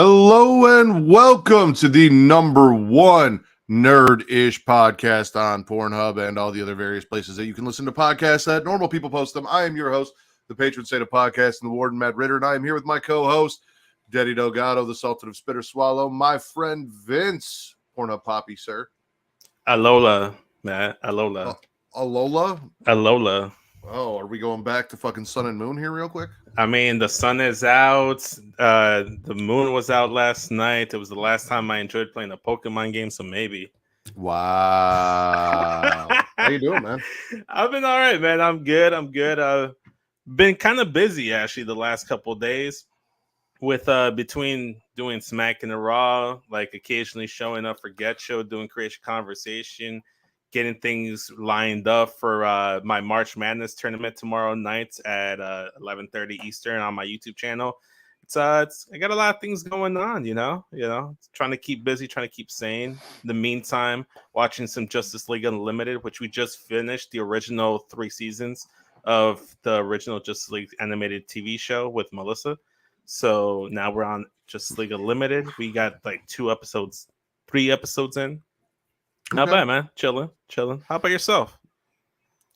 Hello and welcome to the number one nerd-ish podcast on Pornhub and all the other various places that you can listen to podcasts that normal people post them. I am your host, the patron saint of podcasts and the warden, Matt Ritter, and I am here with my co-host, Daddy Delgado, the Sultan of Spitter Swallow, my friend Vince, Pornhub Poppy, sir. Alola, Matt. Alola. Alola? Alola. Oh, are we going back to fucking Sun and Moon here real quick? I mean, the sun is out. The moon was out last night. It was the last time I enjoyed playing a Pokemon game, so maybe. Wow. How you doing, man? I've been all right, man. I'm good. Been kind of busy, actually, the last couple of days with between doing Smack and the Raw, like occasionally showing up for Get Show, doing Creatia Conversation, getting things lined up for my March Madness tournament tomorrow night at 11:30 Eastern on my YouTube channel. I got a lot of things going on, you know, trying to keep busy, trying to keep sane. In the meantime, watching some Justice League Unlimited, which we just finished the original 3 seasons of the original Justice League animated TV show with Melissa. So now we're on Justice League Unlimited. We got like 3 episodes in. Not bad, man. Chilling. How about yourself?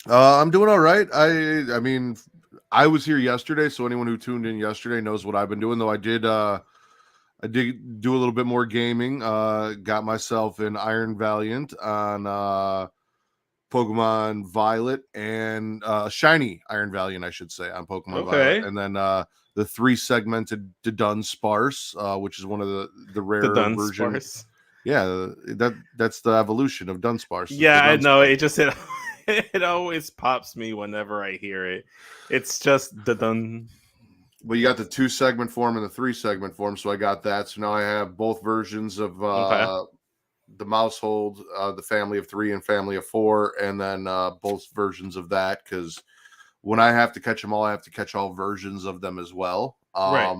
I'm doing all right. I mean, I was here yesterday, so anyone who tuned in yesterday knows what I've been doing. Though I did do a little bit more gaming. Got myself an Iron Valiant on Pokemon Violet and Shiny Iron Valiant, I should say, on Pokemon Violet, and then the 3 segmented Dunsparce, which is one of the rare versions. Yeah, that's the evolution of Dunsparce. Yeah, I know. It always pops me whenever I hear it. It's just the dun. Well, you got the 2 segment form and the 3 segment form, so I got that. So now I have both versions of the Mousehold, the family of 3 and family of 4, and then both versions of that. Because when I have to catch them all, I have to catch all versions of them as well. Right.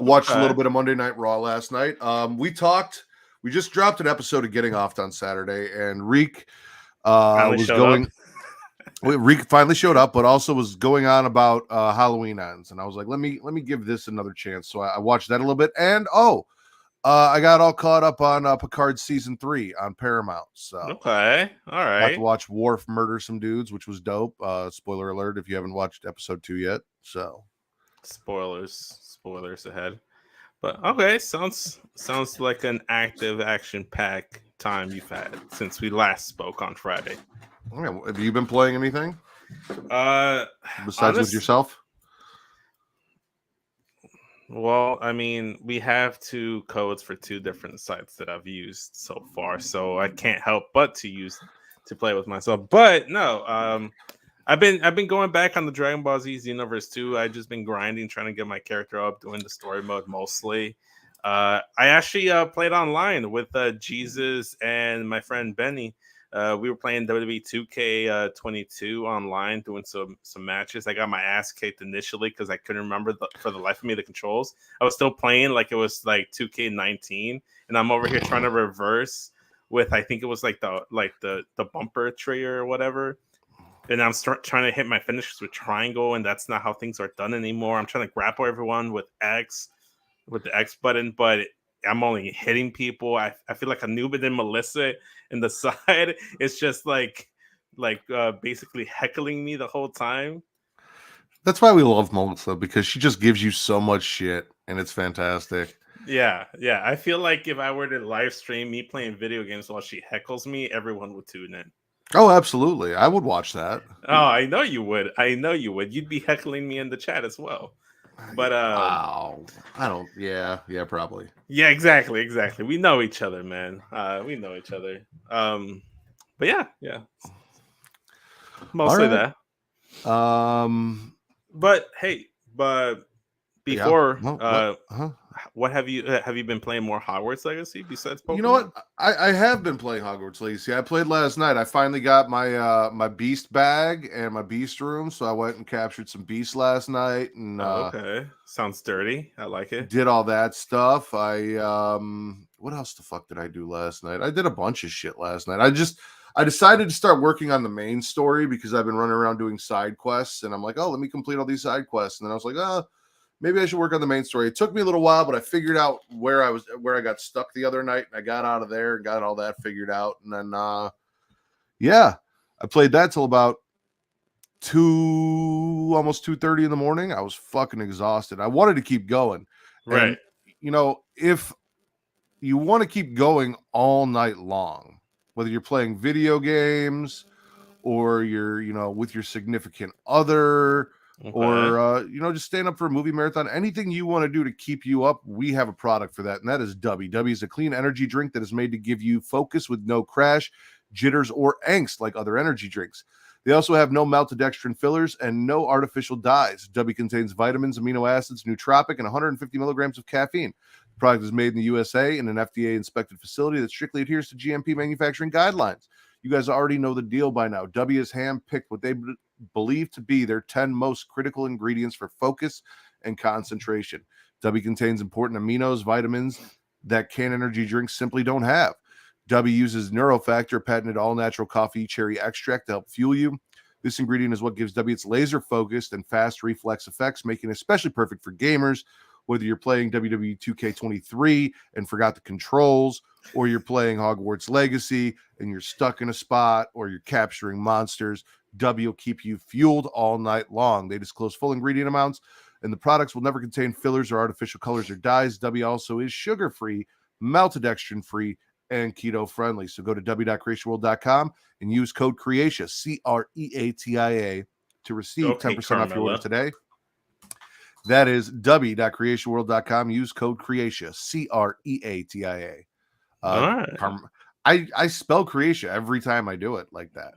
Watched a little bit of Monday Night Raw last night. We just dropped an episode of Getting Offed on Saturday, and Reek Reek finally showed up, but also was going on about Halloween Ends, and I was like, let me give this another chance. So I watched that a little bit, and I got all caught up on Picard season 3 on Paramount. So okay, all right. Got to watch Worf murder some dudes, which was dope. Spoiler alert if you haven't watched episode 2 yet. So spoilers ahead. But okay, sounds like an active action-packed time you've had since we last spoke on Friday. Okay, have you been playing anything? Besides with yourself? Well, I mean, we have 2 codes for 2 different sites that I've used so far, so I can't help but to play with myself. But no, I've been going back on the Dragon Ball Z Xenoverse 2. I've just been grinding, trying to get my character up, doing the story mode mostly. I actually played online with Jesus and my friend Benny. We were playing WWE 2K22 online, doing some matches. I got my ass kicked initially because I couldn't remember for the life of me the controls. I was still playing like it was like 2K19, and I'm over here trying to reverse with, I think it was like the bumper trigger or whatever. And I'm trying to hit my finishes with triangle, and that's not how things are done anymore. I'm trying to grapple everyone with the X button, but I'm only hitting people. I feel like a noob, and then Melissa in the side is just like basically heckling me the whole time. That's why we love Melissa, because she just gives you so much shit, and it's fantastic. Yeah. I feel like if I were to live stream me playing video games while she heckles me, everyone would tune in. Oh, absolutely. I would watch that. Oh, I know you would. You'd be heckling me in the chat as well. But wow. I don't. Yeah, probably. Yeah, exactly. We know each other, man. We know each other. But yeah. Mostly right. that. But hey, before what have you been playing more Hogwarts Legacy besides Pokemon? You know what? I have been playing Hogwarts Legacy. I played last night. I finally got my my beast bag and my beast room, so I went and captured some beasts last night. And okay, sounds dirty. I like it. Did all that stuff. I what else the fuck did I do last night? I did a bunch of shit last night. I decided to start working on the main story because I've been running around doing side quests, and I'm like, oh, let me complete all these side quests. And then I was like, maybe I should work on the main story. It took me a little while, but I figured out where I got stuck the other night, and I got out of there and got all that figured out. And then, yeah, I played that till about almost 2:30 in the morning. I was fucking exhausted. I wanted to keep going. Right. And, if you want to keep going all night long, whether you're playing video games or you're, with your significant other, Okay. or just staying up for a movie marathon, anything you want to do to keep you up, we have a product for that, and that is W. W is a clean energy drink that is made to give you focus with no crash, jitters, or angst like other energy drinks. They also have no maltodextrin fillers and no artificial dyes. W contains vitamins, amino acids, nootropic, and 150 milligrams of caffeine. The product is made in the USA in an FDA-inspected facility that strictly adheres to GMP manufacturing guidelines. You guys already know the deal by now. W has handpicked what they believe to be their 10 most critical ingredients for focus and concentration. W contains important aminos, vitamins that canned energy drinks simply don't have. W uses Neurofactor, patented all-natural coffee cherry extract to help fuel you. This ingredient is what gives W its laser-focused and fast reflex effects, making it especially perfect for gamers, whether you're playing WWE 2K23 and forgot the controls, or you're playing Hogwarts Legacy and you're stuck in a spot, or you're capturing monsters. W will keep you fueled all night long. They disclose full ingredient amounts, and the products will never contain fillers or artificial colors or dyes. W also is sugar-free, maltodextrin-free, and keto-friendly. So go to w.creatiaworld.com and use code Creatia, CREATIA, to receive 10% off your order today. That is w.creatiaworld.com. Use code Creatia, CREATIA. All right. I spell Creatia every time I do it like that.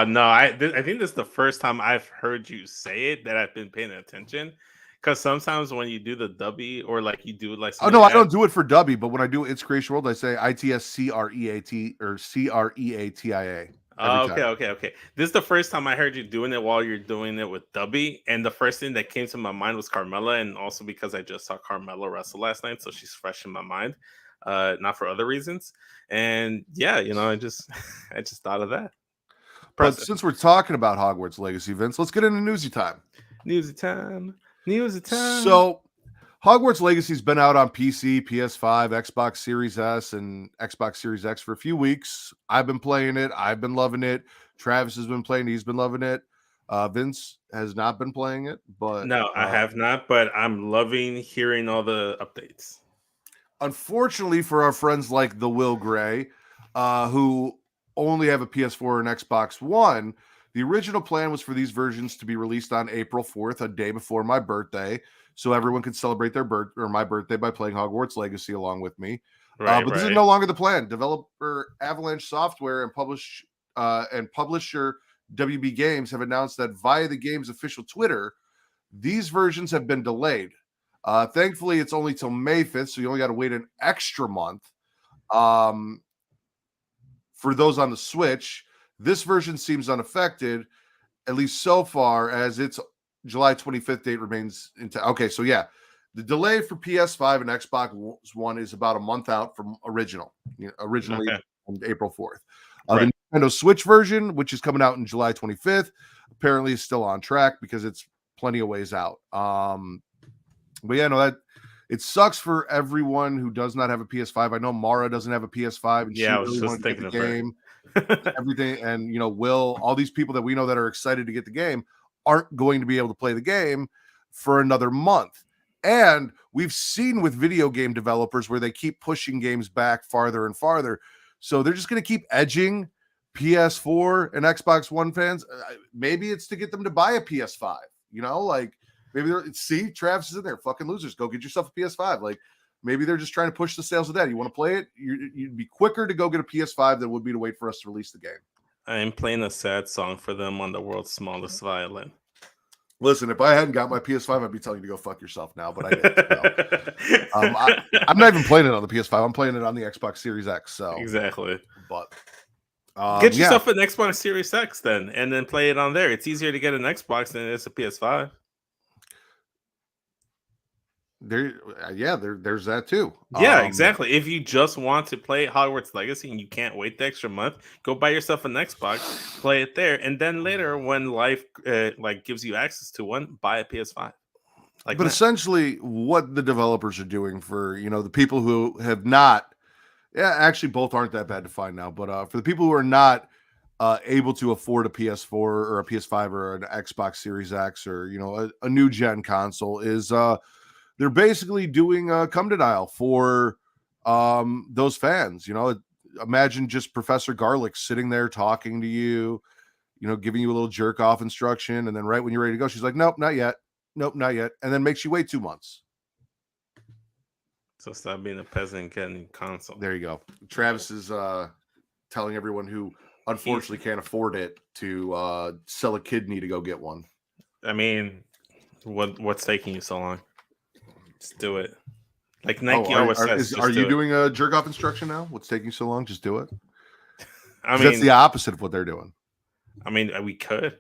No, I think this is the first time I've heard you say it that I've been paying attention. Because sometimes when you do the W or like you do like, I don't do it for W, but when I do It's Creatia World, I say ITSCREAT or CREATIA. Okay. This is the first time I heard you doing it while you're doing it with W, and the first thing that came to my mind was Carmella, and also because I just saw Carmella wrestle last night, so she's fresh in my mind, not for other reasons. And yeah, I just thought of that. But since we're talking about Hogwarts Legacy, Vince, let's get into newsy time. Newsy time. So, Hogwarts Legacy's been out on PC, PS5, Xbox Series S, and Xbox Series X for a few weeks. I've been playing it. I've been loving it. Travis has been playing. He's been loving it. Vince has not been playing it, but no, I have not. But I'm loving hearing all the updates. Unfortunately, for our friends like the Will Gray, who only have a PS4 and Xbox One, the original plan was for these versions to be released on April 4th, a day before my birthday, so everyone could celebrate my birthday by playing Hogwarts Legacy along with me. But this is no longer the plan. Developer Avalanche Software and publisher WB Games have announced that via the game's official Twitter, these versions have been delayed. Thankfully, it's only till May 5th, so you only got to wait an extra month. For those on the Switch, this version seems unaffected, at least so far, as its July 25th date remains intact. Okay, so yeah, the delay for PS5 and Xbox One is about a month out from originally on April 4th. The Nintendo Switch version, which is coming out in July 25th, apparently is still on track because it's plenty of ways out. But yeah, no, that it sucks for everyone who does not have a PS5. I know Mara doesn't have a PS5, and I was just thinking of the game. Everything, and Will, all these people that we know that are excited to get the game aren't going to be able to play the game for another month. And we've seen with video game developers where they keep pushing games back farther and farther. So they're just going to keep edging PS4 and Xbox One fans. Maybe it's to get them to buy a PS5, maybe see Travis is in there. Fucking losers. Go get yourself a PS5. Like, maybe they're just trying to push the sales of that. You want to play it? You'd be quicker to go get a PS5 than would be to wait for us to release the game. I am playing a sad song for them on the world's smallest violin. Listen, if I hadn't got my PS5, I'd be telling you to go fuck yourself now, but I didn't. I'm not even playing it on the PS5. I'm playing it on the Xbox Series X. So exactly. But get yourself an Xbox Series X then, and then play it on there. It's easier to get an Xbox than it is a PS5. There's that too. Yeah, exactly. If you just want to play Hogwarts Legacy and you can't wait the extra month, go buy yourself an Xbox, play it there, and then later when life gives you access to one, buy a PS5. Like, But essentially, what the developers are doing for the people who have not, actually both aren't that bad to find now. But for the people who are not able to afford a PS4 or a PS5 or an Xbox Series X or a new gen console, is they're basically doing a come to dial for those fans. Imagine just Professor Garlic sitting there talking to you, giving you a little jerk off instruction, and then right when you're ready to go, she's like, "Nope, not yet. Nope, not yet," and then makes you wait 2 months. so stop being a peasant and getting a console. There you go. Travis is telling everyone who unfortunately can't afford it to sell a kidney to go get one. I mean, what's taking you so long? Just do it. Like Nike always says. Are you doing a jerk off instruction now? What's taking so long? Just do it. I mean, that's the opposite of what they're doing. I mean, we could.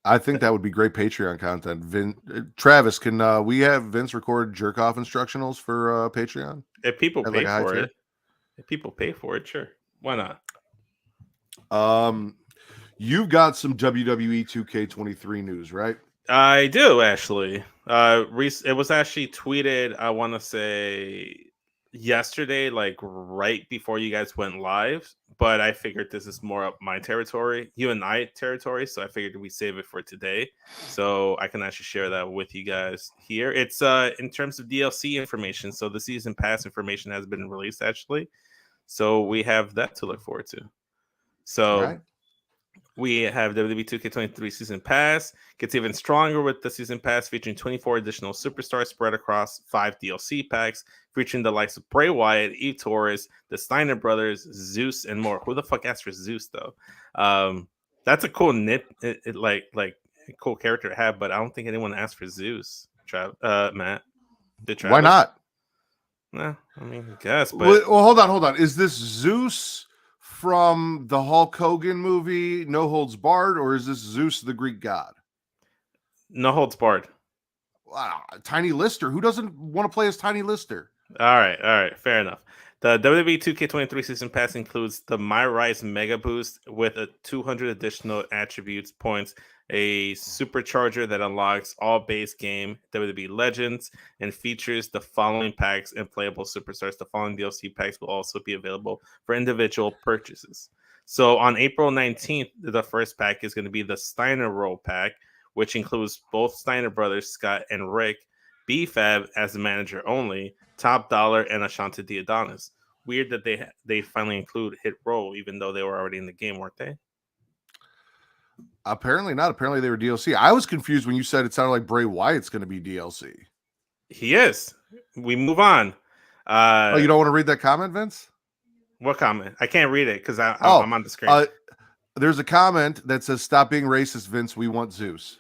I think that would be great Patreon content. Travis, can we have Vince record jerk off instructionals for Patreon? If people pay for it. If people pay for it, sure. Why not? You've got some WWE 2K23 news, right? I do, actually. It was actually tweeted, I want to say yesterday, like right before you guys went live. But I figured this is more up my territory, you and I territory. So I figured we save it for today, so I can actually share that with you guys here. It's in terms of DLC information. So the season pass information has been released, actually. So we have that to look forward to. So we have WWE 2K23 Season Pass. Gets even stronger with the Season Pass, featuring 24 additional superstars spread across 5 DLC packs, featuring the likes of Bray Wyatt, Eve Torres, the Steiner Brothers, Zeus, and more. Who the fuck asked for Zeus, though? That's a cool like a cool character to have, but I don't think anyone asked for Zeus. Matt, did Travis? Why not? Nah, I mean, I guess. But well, hold on. Is this Zeus from the Hulk Hogan movie No Holds Barred, or is this Zeus the Greek god? No Holds Barred. Wow, Tiny Lister. Who doesn't want to play as Tiny Lister? All right, fair enough. The WWE 2K23 Season Pass includes the My Rise Mega Boost with a 200 additional attributes points, a supercharger that unlocks all base game WWE Legends, and features the following packs and playable superstars. The following DLC packs will also be available for individual purchases. So on April 19th, the first pack is going to be the Steiner Roll pack, which includes both Steiner brothers, Scott and Rick, B-Fab as the manager only, Top Dollar, and Ashante the Adonis. Weird that they finally include Hit Roll, even though they were already in the game, weren't they? Apparently not. Apparently they were DLC. I was confused when you said it sounded like Bray Wyatt's going to be DLC. He is. We move on. You don't want to read that comment, Vince? What comment? I can't read it because I'm on the screen. There's a comment that says, "Stop being racist, Vince. We want Zeus."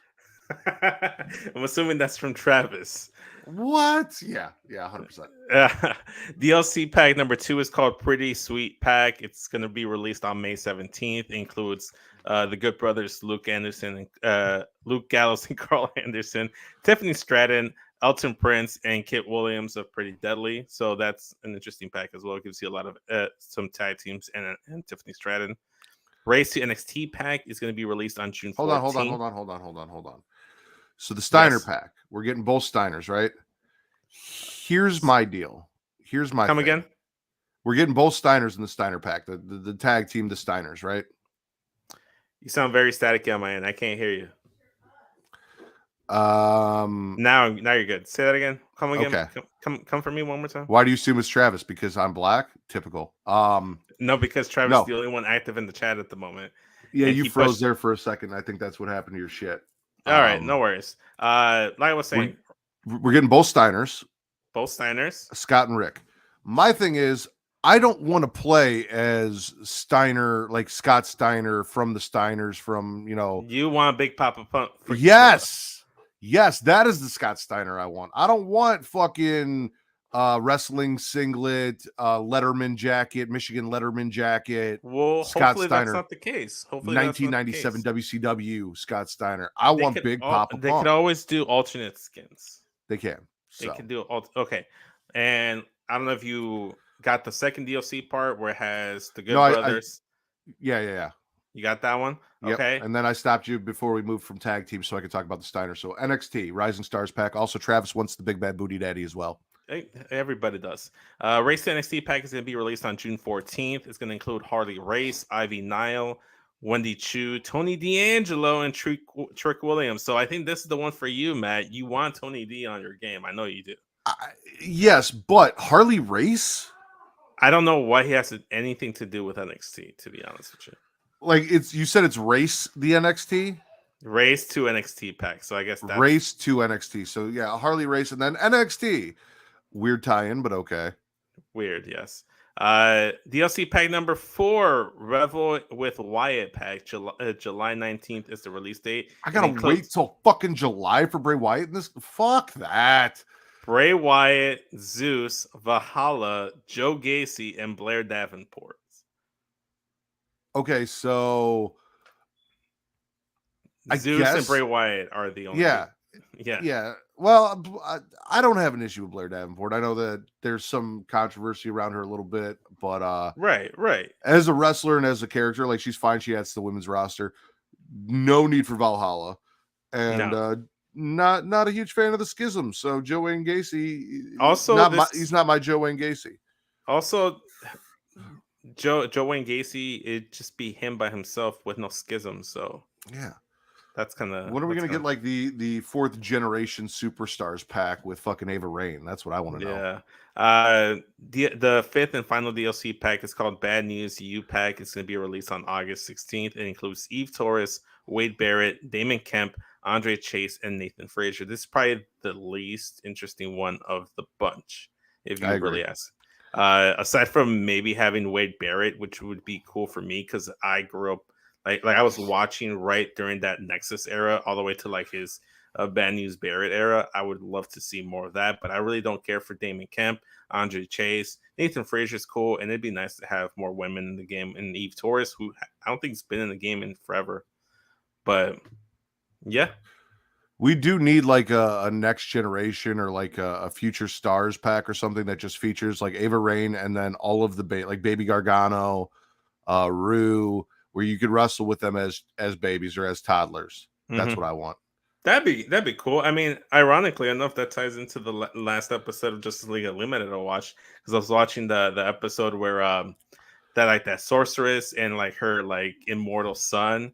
I'm assuming that's from Travis. What? Yeah, 100%. DLC pack number 2 is called Pretty Sweet Pack. It's going to be released on May 17th. It includes the Good Brothers, Luke Gallows and Carl Anderson, Tiffany Stratton, Elton Prince, and Kit Williams of Pretty Deadly. So that's an interesting pack as well. It gives you a lot of some tag teams and Tiffany Stratton. Race to NXT pack is going to be released on June 14th. Hold on. So the Steiner pack, we're getting both Steiners, right? Here's my deal. Come again? We're getting both Steiners in the Steiner pack, the tag team, the Steiners, right? You sound very staticky on my end. I can't hear you. Now you're good. Say that again. Come again. Okay. Come for me one more time. Why do you assume it's Travis? Because I'm black? Typical. No, because Travis is the only one active in the chat at the moment. Yeah, you froze there for a second. I think that's what happened to your shit. All right, no worries. Like I was saying, we're getting both Steiners. Both Steiners. Scott and Rick. My thing is, I don't want to play as Steiner, like Scott Steiner from the Steiners from, You want Big Papa Pump. Yes, that is the Scott Steiner I want. I don't want fucking wrestling singlet, Letterman jacket, Michigan Letterman jacket. Well, Scott hopefully Steiner. That's not the case. Hopefully 1997 WCW Scott Steiner. I want Big Papa Pump. They could always do alternate skins. They can. They can do okay. And I don't know if you got the second DLC part where it has the Good Brothers. Yeah. You got that one? Yep. Okay. And then I stopped you before we moved from tag teams so I could talk about the Steiner. So NXT, Rising Stars pack. Also, Travis wants the Big Bad Booty Daddy as well. Everybody does. Race to NXT pack is going to be released on June 14th. It's going to include Harley Race, Ivy Nile, Wendy Chu, Tony D'Angelo, and Trick Williams. So I think this is the one for you, Matt. You want Tony D on your game. I know you do. Yes, but Harley Race? I don't know why he has anything to do with NXT, to be honest with you. Like, you said it's Race the NXT? Race to NXT pack. So I guess that's Race to NXT. So yeah, Harley Race and then NXT. Weird tie-in, but okay. Weird, yes. DLC pack number 4, Revel with Wyatt pack. July 19th is the release date. I gotta wait till fucking July for Bray Wyatt in this. Fuck that. Bray Wyatt, Zeus, Valhalla, Joe Gacy, and Blair Davenport. Okay, so Zeus and Bray Wyatt are the only. Yeah. Well, I don't have an issue with Blair Davenport. I know that there's some controversy around her a little bit, but right. As a wrestler and as a character, like, she's fine. She adds to the women's roster. No need for Valhalla, and not a huge fan of the schism. So Joe Wayne Gacy, also he's not my Joe Wayne Gacy. Also, Joe Wayne Gacy, it'd just be him by himself with no schism. So yeah. That's kind of. When are we going to get like the 4th generation superstars pack with fucking Ava Rain? That's what I want to know. Yeah. The 5th and final DLC pack is called Bad News U pack. It's going to be released on August 16th. It includes Eve Torres, Wade Barrett, Damon Kemp, Andre Chase, and Nathan Frazier. This is probably the least interesting one of the bunch, if you really ask. Aside from maybe having Wade Barrett, which would be cool for me because I grew up. Like I was watching right during that Nexus era, all the way to like his Bad News Barrett era. I would love to see more of that, but I really don't care for Damon Kemp, Andre Chase, Nathan Frazier's cool, and it'd be nice to have more women in the game. And Eve Torres, who I don't think has been in the game in forever, but yeah, we do need like a next generation or like a future stars pack or something that just features like Ava Rain and then all of the like Baby Gargano, Rue, where you could wrestle with them as babies or as toddlers. That's what I want. That'd be cool. I mean, ironically enough, that ties into the last episode of Justice League Unlimited I watched, because I was watching the episode where that sorceress and like her like immortal son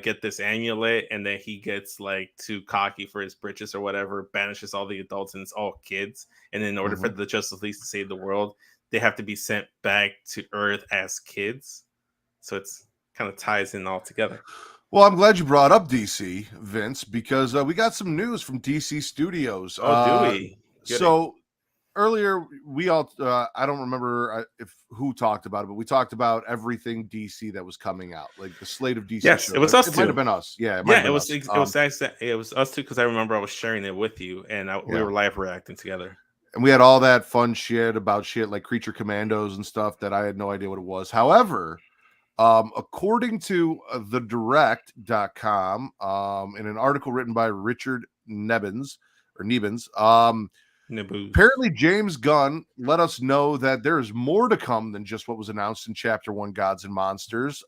get this amulet, and then he gets like too cocky for his britches or whatever, banishes all the adults, and it's all kids. And in order for the Justice League to save the world, they have to be sent back to Earth as kids. So it's kind of ties in all together. Well, I'm glad you brought up DC, Vince, because we got some news from DC Studios. Oh, do we? So earlier, we all, I don't remember who talked about it, but we talked about everything DC that was coming out, like the slate of DC yes, shows. It was us It too. might have been us. Yeah, it was us too, because I remember I was sharing it with you, and we were live reacting together. And we had all that fun shit about shit like Creature Commandos and stuff that I had no idea what it was. However, according to thedirect.com, in an article written by Richard Nebens, apparently James Gunn let us know that there is more to come than just what was announced in Chapter 1 Gods and Monsters.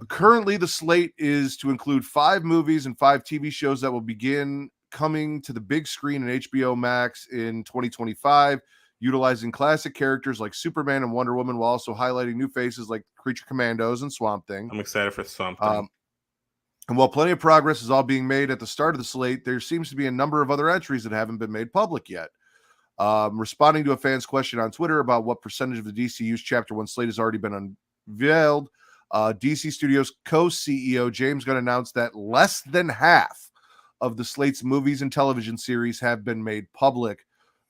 Currently, the slate is to include 5 movies and 5 TV shows that will begin coming to the big screen in HBO Max in 2025. Utilizing classic characters like Superman and Wonder Woman, while also highlighting new faces like Creature Commandos and Swamp Thing. I'm excited for Swamp Thing. And while plenty of progress is all being made at the start of the slate, there seems to be a number of other entries that haven't been made public yet. Responding to a fan's question on Twitter about what percentage of the DCU's Chapter 1 slate has already been unveiled, DC Studios co-CEO James Gunn announced that less than half of the slate's movies and television series have been made public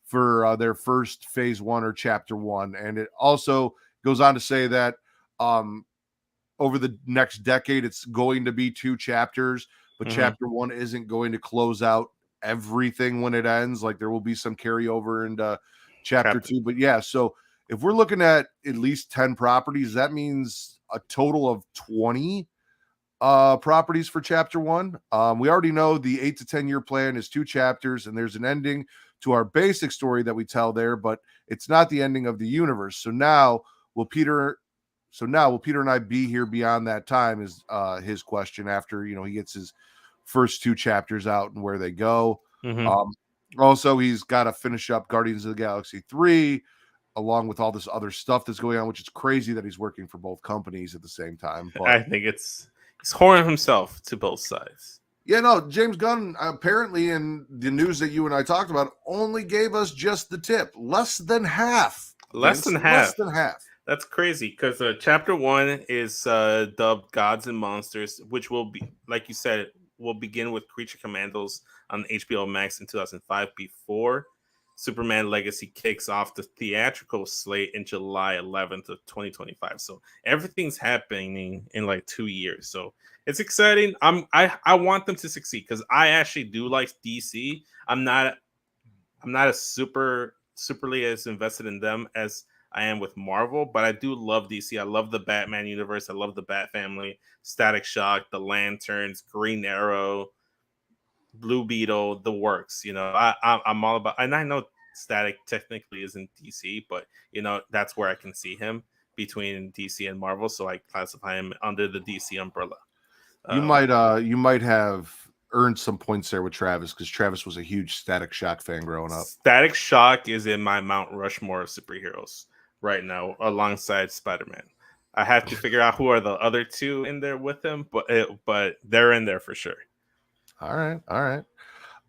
for their first phase 1 or Chapter 1. And it also goes on to say that over the next decade, it's going to be 2 chapters, but Chapter 1 isn't going to close out everything when it ends. Like, there will be some carryover into Chapter 2. But yeah, so if we're looking at least 10 properties, that means a total of 20 properties for Chapter 1. We already know the 8 to 10 year plan is 2 chapters, and there's an ending to our basic story that we tell there, but it's not the ending of the universe. So now, will Peter So now, will Peter and I be here beyond that time? Is his question after he gets his first 2 chapters out and where they go. Mm-hmm. Also, he's got to finish up Guardians of the Galaxy 3, along with all this other stuff that's going on, which is crazy that he's working for both companies at the same time. But I think he's whoring himself to both sides. yeah, no, James Gunn apparently in the news that you and I talked about only gave us just the tip. Less than half. Less than half. Less than half. That's crazy because chapter 1 is dubbed Gods and Monsters, which will be, like you said, will begin with Creature Commandos on HBO Max in 2005 before Superman Legacy kicks off the theatrical slate in July 11th of 2025. So everything's happening in like 2 years. So it's exciting. I want them to succeed because I actually do like DC. I'm not as superly as invested in them as I am with Marvel, but I do love DC. I love the Batman universe. I love the Bat family, Static Shock, the Lanterns, Green Arrow, Blue Beetle, the works. I'm all about. And I know Static technically isn't DC, but that's where I can see him between DC and Marvel. So I classify him under the DC umbrella. You might have earned some points there with Travis because Travis was a huge Static Shock fan growing up. Static Shock is in my Mount Rushmore of superheroes right now, alongside Spider-Man. I have to figure out who are the other 2 in there with him, but they're in there for sure. All right.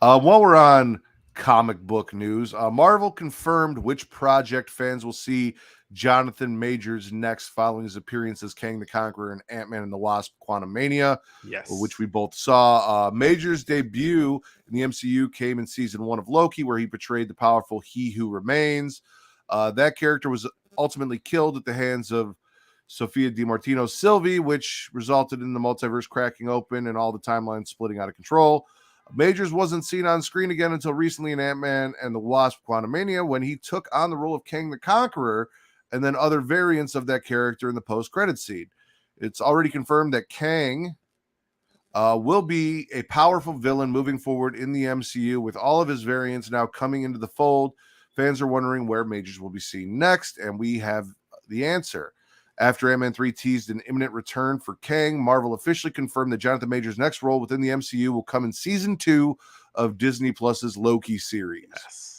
While we're on comic book news, Marvel confirmed which project fans will see Jonathan Majors next following his appearance as Kang the Conqueror in Ant-Man and the Wasp: Quantumania, yes, which we both saw. Majors' debut in the MCU came in season 1 of Loki, where he portrayed the powerful He Who Remains. That character was ultimately killed at the hands of Sophia DiMartino Sylvie, which resulted in the multiverse cracking open and all the timelines splitting out of control. Majors wasn't seen on screen again until recently in Ant-Man and the Wasp: Quantumania, when he took on the role of Kang the Conqueror and then other variants of that character in the post-credit scene. It's already confirmed that Kang will be a powerful villain moving forward in the MCU, with all of his variants now coming into the fold. Fans are wondering where Majors will be seen next, and we have the answer. After Ant-Man 3 teased an imminent return for Kang, Marvel officially confirmed that Jonathan Majors' next role within the MCU will come in season 2 of Disney Plus's Loki series. yes.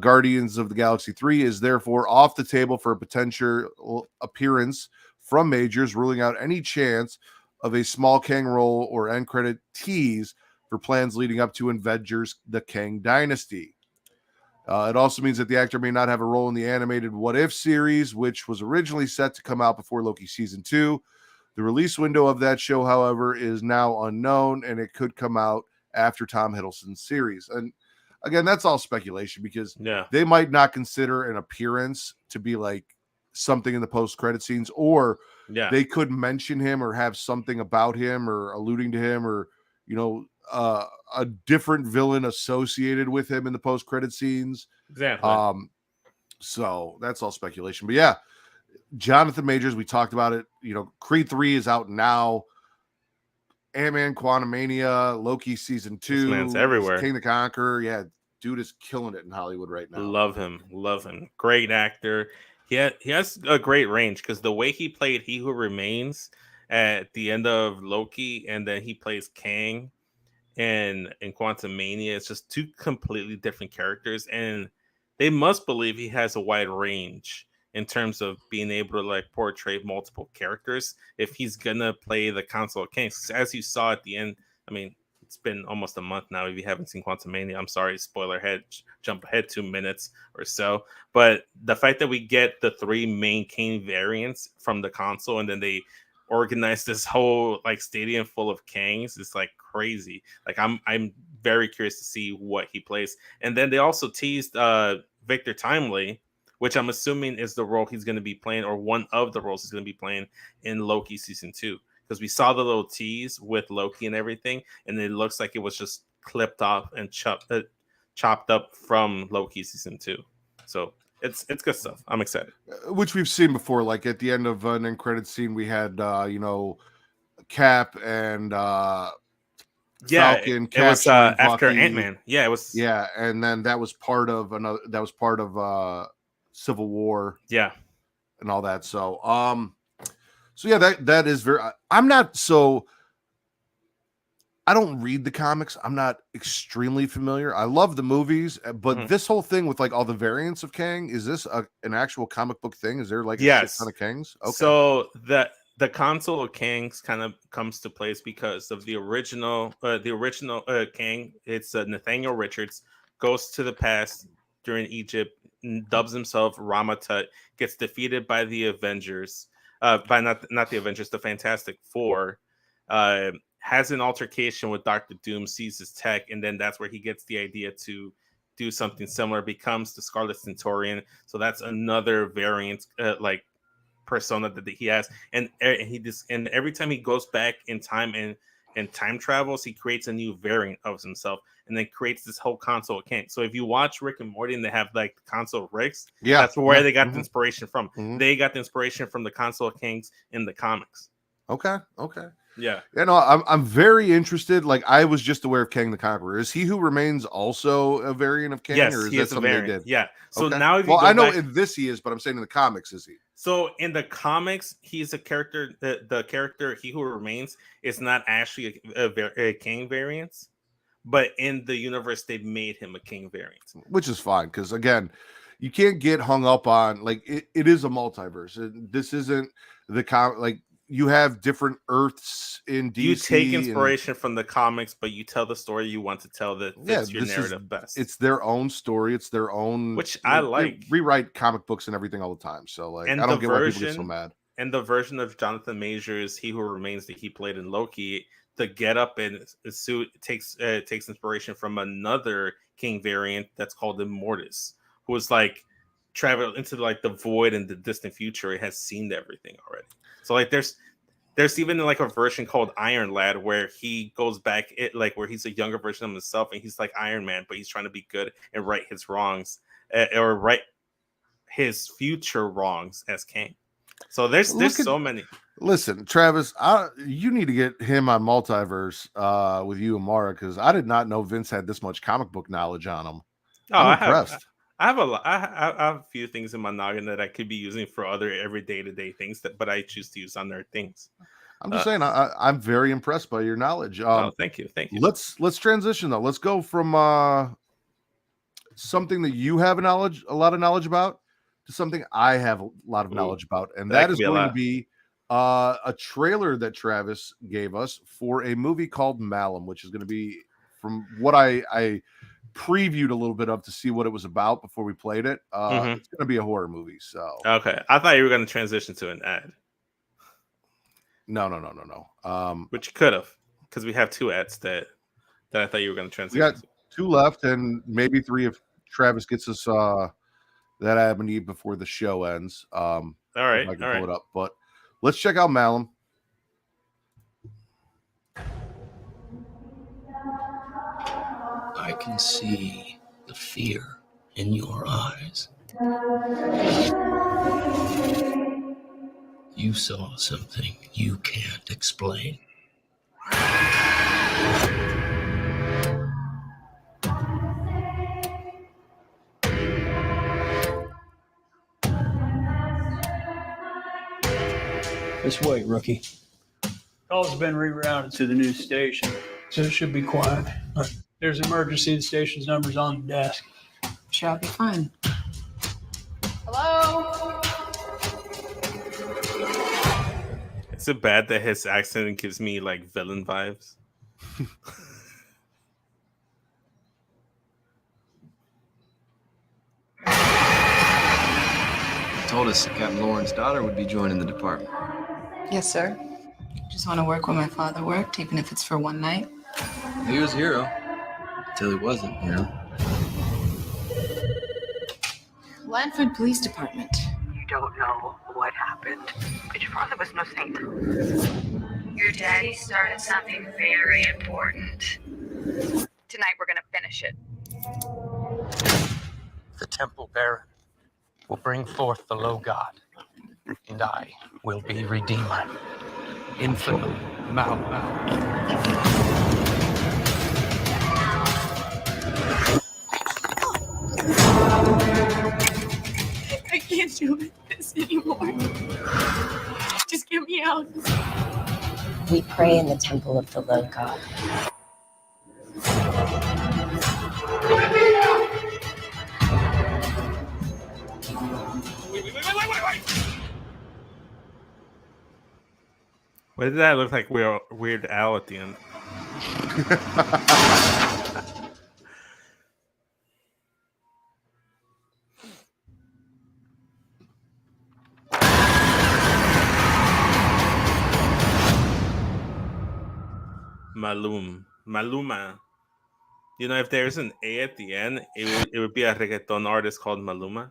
Guardians of the Galaxy 3 is therefore off the table for a potential appearance from Majors, ruling out any chance of a small Kang role or end credit tease for plans leading up to Avengers: The Kang Dynasty. It also means that the actor may not have a role in the animated What If series, which was originally set to come out before Loki season 2. The release window of that show, however, is now unknown, and it could come out after Tom Hiddleston's series. And again, that's all speculation because they might not consider an appearance to be like something in the post-credit scenes, or they could mention him or have something about him or alluding to him, or a different villain associated with him in the post-credit scenes. Exactly. So that's all speculation. But yeah, Jonathan Majors, we talked about it. Creed 3 is out now. Ant-Man Quantumania, Loki season 2. This man's everywhere. King the Conqueror. Yeah, dude is killing it in Hollywood right now. Love him. Great actor. He has a great range because the way he played He Who Remains at the end of Loki, and then he plays Kang in Quantumania, it's just 2 completely different characters, and they must believe he has a wide range in terms of being able to portray multiple characters if he's gonna play the Council of Kings. As you saw at the end, I mean, it's been almost a month now. If you haven't seen Quantumania, I'm sorry, spoiler ahead, jump ahead 2 minutes or so. But the fact that we get the 3 main Kang variants from the console, and then they organize this whole stadium full of Kangs, is crazy. I'm very curious to see what he plays. And then they also teased Victor Timely, which I'm assuming is the role he's going to be playing, or one of the roles he's going to be playing in Loki season 2. Because we saw the little tease with Loki and everything, and it looks like it was just clipped off and chopped up from Loki season 2. So it's good stuff. I'm excited. Which we've seen before. Like at the end of an end credit scene, we had Cap and Falcon. It was after Ant-Man. Yeah, it was. Yeah, and then that was part of another. That was part of Civil War. Yeah, and all that. So So yeah, that is very. I'm not so. I don't read the comics. I'm not extremely familiar. I love the movies, but this whole thing with like all the variants of Kang, is this an actual comic book thing? Is there like a shit ton of Kangs? Okay. So the console of Kangs kind of comes to place because of the original Kang. It's Nathaniel Richards goes to the past during Egypt, dubs himself Rama Tut, gets defeated by the Avengers, by not the Avengers, the Fantastic Four. Has an altercation with Doctor Doom, sees his tech, and then that's where he gets the idea to do something similar. Becomes the Scarlet Centaurian. So that's another variant, like persona that he has, and every time he goes back in time and time travels, he creates a new variant of himself, and then creates this whole console of Kang. So if you watch Rick and Morty and they have like the console of Ricks, that's where they got the inspiration from. They got the inspiration from the console of Kangs in the comics. Okay. Yeah. I'm very interested. Like, I was just aware of Kang the Conqueror. Is He Who Remains also a variant of Kang? Yes, or is he that is a something they variant. did? Yeah. So okay. now, if you well, go I know back, in this he is, but I'm saying in the comics, is he? So in the comics, he's a character. The character He Who Remains is not actually a Kang variant, but in the universe, they've made him a Kang variant, which is fine because again, you can't get hung up on like it is a multiverse. This isn't like you have different Earths in DC. You take inspiration from the comics, but you tell the story you want to tell that fits your narrative best. It's their own story. It's their own, which I like. Rewrite comic books and everything all the time. So like, I don't get why people get so mad. And the version of Jonathan Majors, He Who Remains, that he played in Loki, the get up and suit takes inspiration from another King variant that's called Immortus, who was like traveled into like the void and the distant future. It has seen everything already. So like there's even like a version called Iron Lad where he goes back where he's a younger version of himself and he's like Iron Man, but he's trying to be good and right his wrongs or right his future wrongs as Kang. So there's so many. Listen, Travis, you need to get him on Multiverse with you and Mara, because I did not know Vince had this much comic book knowledge on him. I'm impressed. I have a few things in my noggin that I could be using for other everyday to day things but I choose to use on their things. I'm just saying, I'm very impressed by your knowledge. Thank you. Let's transition though. Let's go from something that you have a lot of knowledge about to something I have a lot of knowledge about, and that is going to be a trailer that Travis gave us for a movie called Malum, which is going to be, from what I previewed a little bit of to see what it was about before we played it. It's going to be a horror movie. So okay, I thought you were going to transition to an ad. No. Which you could have, because we have two ads that I thought you were going to transition. We got two left, and maybe three if Travis gets us that I need before the show ends. All right, I can pull it up, but let's check out Malum. I can see the fear in your eyes. You saw something you can't explain. This way, rookie. Call's been rerouted to the new station, so it should be quiet. There's emergency. The station's number's on the desk. Sure, I'll be fine. Hello? Is it bad that his accent gives me like villain vibes? Told us Captain Lauren's daughter would be joining the department. Yes, sir. Just want to work where my father worked, even if it's for one night. He was a hero. Until he wasn't, you know. Lanford Police Department. You don't know what happened, but your father was no saint. Your daddy started something very important. Tonight we're gonna finish it. The temple baron will bring forth the low god, and I will be redeemer. Infinite Mal. I can't do this anymore. Just get me out. We pray in the temple of the low god. Wait. Why did that look like Weird Al at the end? Maluma. You know, if there's an A at the end, it would be a reggaeton artist called Maluma.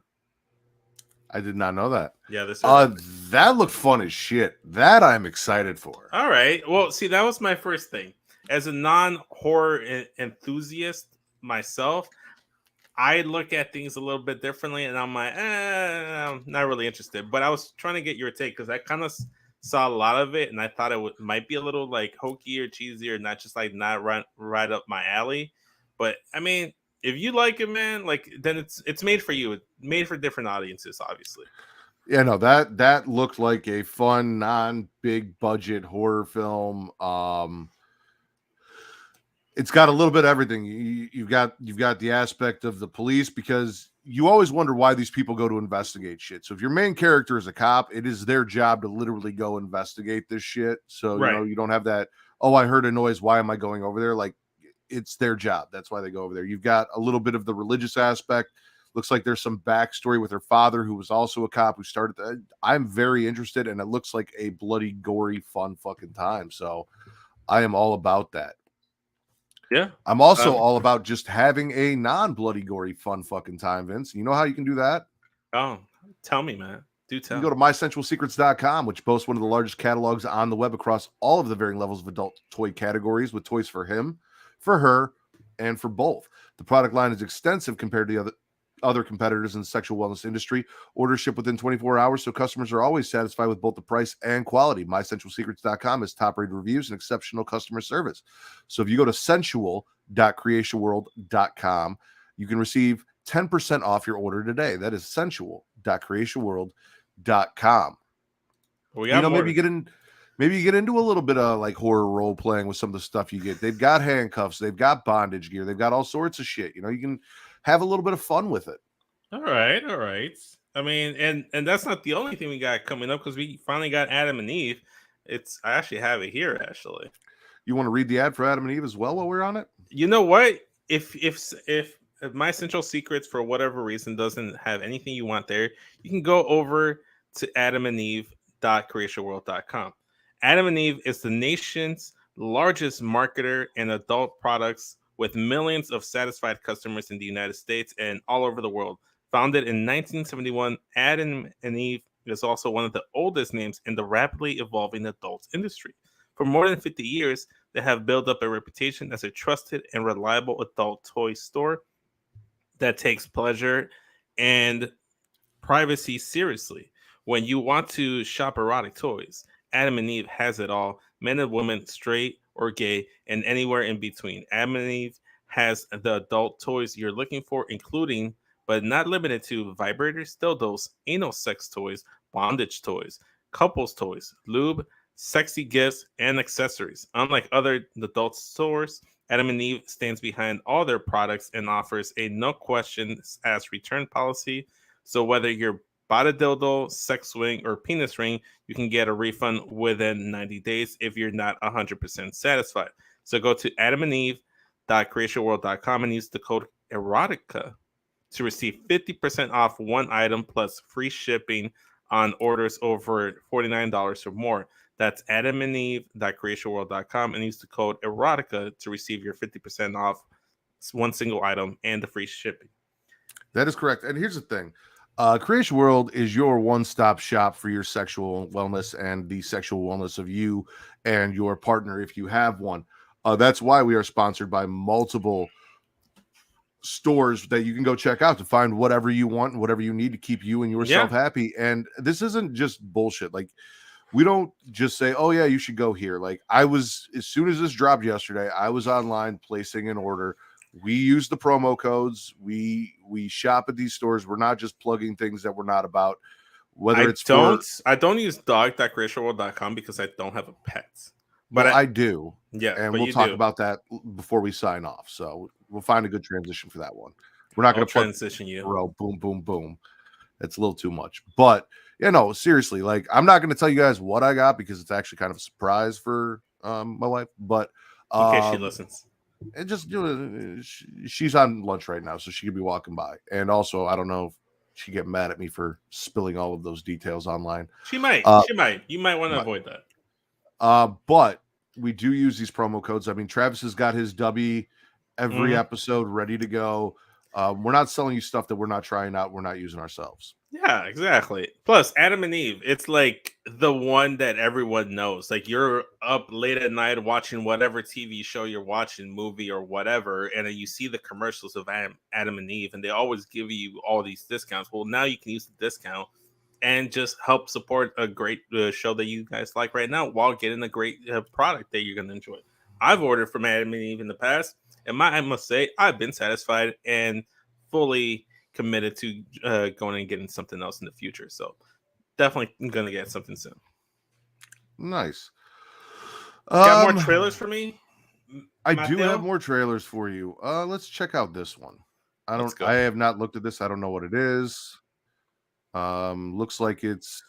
I did not know that. Yeah, this. That looked fun as shit. That I'm excited for. All right. Well, see, that was my first thing. As a non-horror enthusiast myself, I look at things a little bit differently, and I'm like, I'm not really interested. But I was trying to get your take because I kind of saw a lot of it, and I thought it might be a little like hokey or cheesy, or not just like not right up my alley. But I mean, if you like it, man, like then it's made for you. It's made for different audiences, obviously. Yeah, no, that looked like a fun, non-big budget horror film. It's got a little bit of everything. You've got the aspect of the police, because you always wonder why these people go to investigate shit. So if your main character is a cop, it is their job to literally go investigate this shit. So Right. you know, you don't have that, oh, I heard a noise, why am I going over there? Like, it's their job. That's why they go over there. You've got a little bit of the religious aspect. Looks like there's some backstory with her father, who was also a cop, who started that. I'm very interested, and it looks like a bloody, gory, fun fucking time. So I am all about that. Yeah. I'm also all about just having a non-bloody, gory, fun fucking time, Vince. You know how you can do that? Oh, tell me, man. Do tell. You go to mycentralsecrets.com, which boasts one of the largest catalogs on the web across all of the varying levels of adult toy categories, with toys for him, for her, and for both. The product line is extensive compared to the other competitors in the sexual wellness industry. Orders ship within 24 hours, so customers are always satisfied with both the price and quality. MyCentralSecrets.com has top-rated reviews and exceptional customer service. So if you go to sensual.creatiaworld.com, you can receive 10% off your order today. That is sensual.creatiaworld.com. We You got know, more. maybe you get into a little bit of like horror role playing with some of the stuff you get. They've got handcuffs, they've got bondage gear, they've got all sorts of shit. You know, you can have a little bit of fun with it. All right. I mean, and that's not the only thing we got coming up, because we finally got Adam and Eve. I actually have it here. Actually, you want to read the ad for Adam and Eve as well while we're on it? You know what? If My Central Secrets, for whatever reason, doesn't have anything you want there, you can go over to adamandeve.creatiaworld.com. Adam and Eve is the nation's largest marketer in adult products, with millions of satisfied customers in the United States and all over the world. Founded in 1971, Adam and Eve is also one of the oldest names in the rapidly evolving adult industry. For more than 50 years, they have built up a reputation as a trusted and reliable adult toy store that takes pleasure and privacy seriously. When you want to shop erotic toys, Adam and Eve has it all. Men and women, straight or gay, and anywhere in between. Adam and Eve has the adult toys you're looking for, including, but not limited to, vibrators, dildos, anal sex toys, bondage toys, couples toys, lube, sexy gifts, and accessories. Unlike other adult stores, Adam and Eve stands behind all their products and offers a no questions asked return policy. So whether you're bought a dildo, sex swing, or penis ring, you can get a refund within 90 days if you're not 100% satisfied. So go to adamandeve.creatiaworld.com and use the code erotica to receive 50% off one item plus free shipping on orders over $49 or more. That's adamandeve.creatiaworld.com and use the code erotica to receive your 50% off one single item and the free shipping. That is correct. And here's the thing. Creatia World is your one-stop shop for your sexual wellness and the sexual wellness of you and your partner, if you have one. That's why we are sponsored by multiple stores that you can go check out to find whatever you want and whatever you need to keep you and yourself happy. And this isn't just bullshit. Like, we don't just say, oh yeah, you should go here. Like, as soon as this dropped yesterday, I was online placing an order. We use the promo codes. We shop at these stores. We're not just plugging things that we're not about. Whether it's for, I don't use dog.creatiaworld.com because I don't have a pet. but I do. Yeah, and but we'll you talk do. about that before we sign off. So we'll find a good transition for that one. We're not going to transition you. Boom, boom, boom. It's a little too much, but seriously, like I'm not going to tell you guys what I got because it's actually kind of a surprise for my wife. But in case she listens, and just she's on lunch right now, so she could be walking by. And also, I don't know if she'd get mad at me for spilling all of those details online. She might. You might want to avoid that. But we do use these promo codes. I mean, Travis has got his W every episode ready to go. We're not selling you stuff that we're not trying out. We're not using ourselves. Yeah, exactly. Plus, Adam and Eve, it's like the one that everyone knows. Like you're up late at night watching whatever TV show you're watching, movie or whatever, and then you see the commercials of Adam and Eve, and they always give you all these discounts. Well, now you can use the discount and just help support a great show that you guys like right now while getting a great product that you're going to enjoy. I've ordered from Adam and Eve in the past, and I must say I've been satisfied and fully committed to going and getting something else in the future. So definitely going to get something soon. Nice. Got more trailers for me? I do have more trailers for you. Let's check out this one. I have not looked at this. I don't know what it is. Looks like it's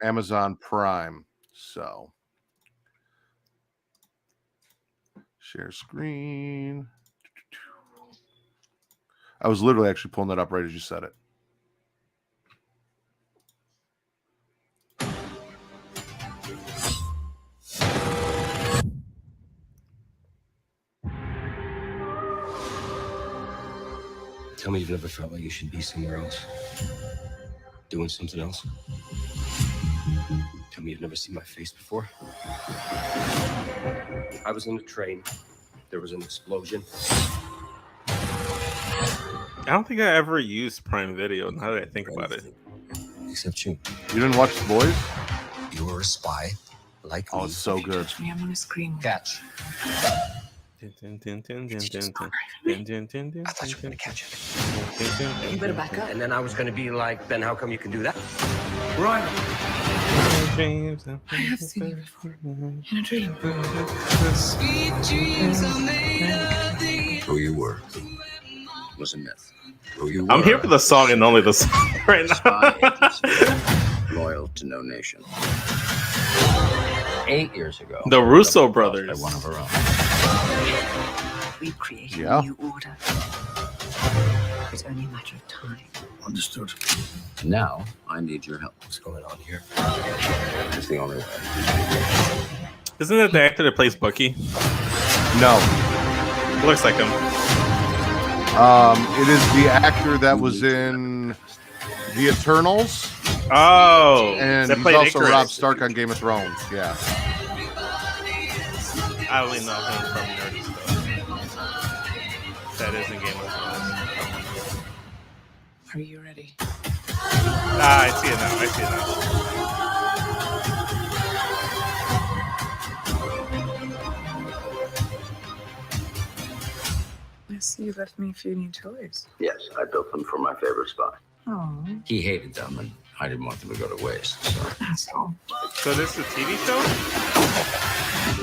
Amazon Prime. So share screen. I was literally actually pulling that up right as you said it. Tell me you've never felt like you should be somewhere else, doing something else. Tell me you've never seen my face before. I was in a train. There was an explosion. I don't think I ever used Prime Video. Now that I think about it, except you. You didn't watch The Boys? You were a spy, like me. Oh, it's so good. Me, I'm gonna scream. Catch. I thought you were gonna catch it. You better back up. And then I was gonna be like, Ben, how come you can do that? Run! I have seen you before in a dream. Who you were was a myth. Who you I'm here for the song and only the song right now. Loyal to no nation. 8 years ago, The Russo brothers. one of our own. We've created Yeah. a new order. It's only a matter of time. Understood. Now I need your help. What's going on here? It's the only way. Isn't it the actor that plays Bucky? No. Looks like him. It is the actor that was in The Eternals. Oh, And that he's played also Icarus. Rob Stark on Game of Thrones. Yeah. I only know him from Nerdy stuff. That is in Game of Thrones. Are you ready? Ah, I see it now. I see you left me a few new toys. Yes, I built them for my favorite spy. Oh, He hated them, and I didn't want them to go to waste. So. asshole. So this is a TV show?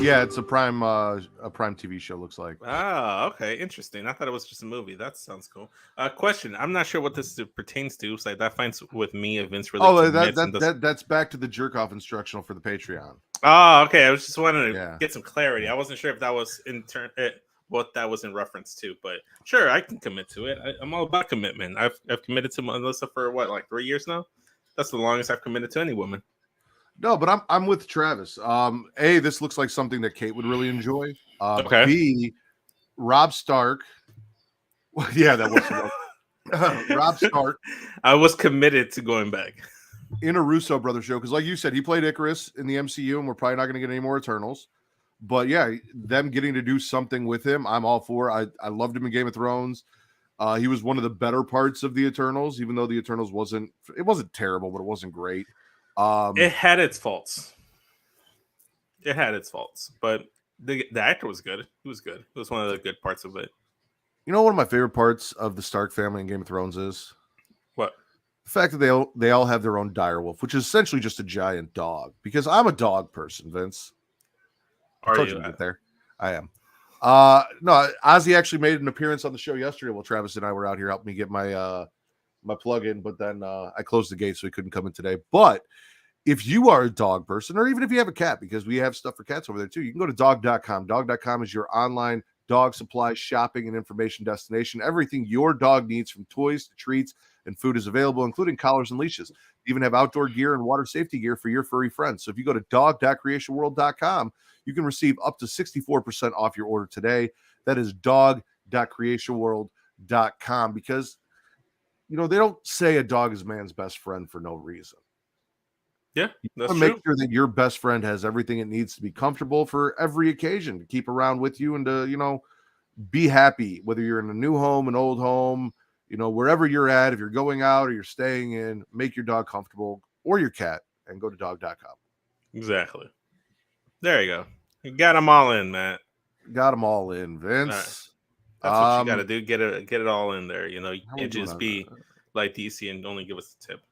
Yeah, it's a Prime TV show, looks like. Ah, okay, interesting. I thought it was just a movie. That sounds cool. Question: I'm not sure what this pertains to. So that finds with me if Vince really. Oh, commits and does- that's back to the jerk off instructional for the Patreon. Oh, okay. I was just wanting to Yeah. get some clarity. I wasn't sure if that was what that was in reference to, but sure, I can commit to it. I'm all about commitment. I've committed to Melissa for what, like 3 years now. That's the longest I've committed to any woman. No, but I'm with Travis. A, this looks like something that Kate would really enjoy. Okay. B, Rob Stark. Well, yeah, that was Rob Stark I was committed to going back. in a Russo brother show because, like you said, he played Icarus in the MCU, and we're probably not going to get any more Eternals. But yeah, them getting to do something with him, I'm all for. I loved him in Game of Thrones. He was one of the better parts of the Eternals, even though the Eternals wasn't terrible, but it wasn't great. It had its faults. But the actor was good. He was good. It was one of the good parts of it. You know, one of my favorite parts of the Stark family in Game of Thrones is What? The fact that they all have their own direwolf, which is essentially just a giant dog. Because I'm a dog person, Vince. I told you to get there. I am. No, Ozzy actually made an appearance on the show yesterday while Travis and I were out here helping me get my my plug-in, but then I closed the gate so he couldn't come in today. But if you are a dog person, or even if you have a cat, because we have stuff for cats over there too, you can go to dog.com. Dog.com is your online dog supply shopping and information destination. Everything your dog needs, from toys to treats and food, is available, including collars and leashes. You even have outdoor gear and water safety gear for your furry friends. So if you go to dog.creationworld.com, you can receive up to 64% off your order today. That is dog.creationworld.com, because they don't say a dog is man's best friend for no reason. Yeah, that's true. Make sure that your best friend has everything it needs to be comfortable for every occasion, to keep around with you and to, be happy, whether you're in a new home, an old home, wherever you're at. If you're going out or you're staying in, make your dog comfortable, or your cat, and go to dog.com. Exactly. There you go. You got them all in, Matt. Got them all in, Vince. That's what you got to do. Get it all in there. You can't just be like DC and only give us the tip.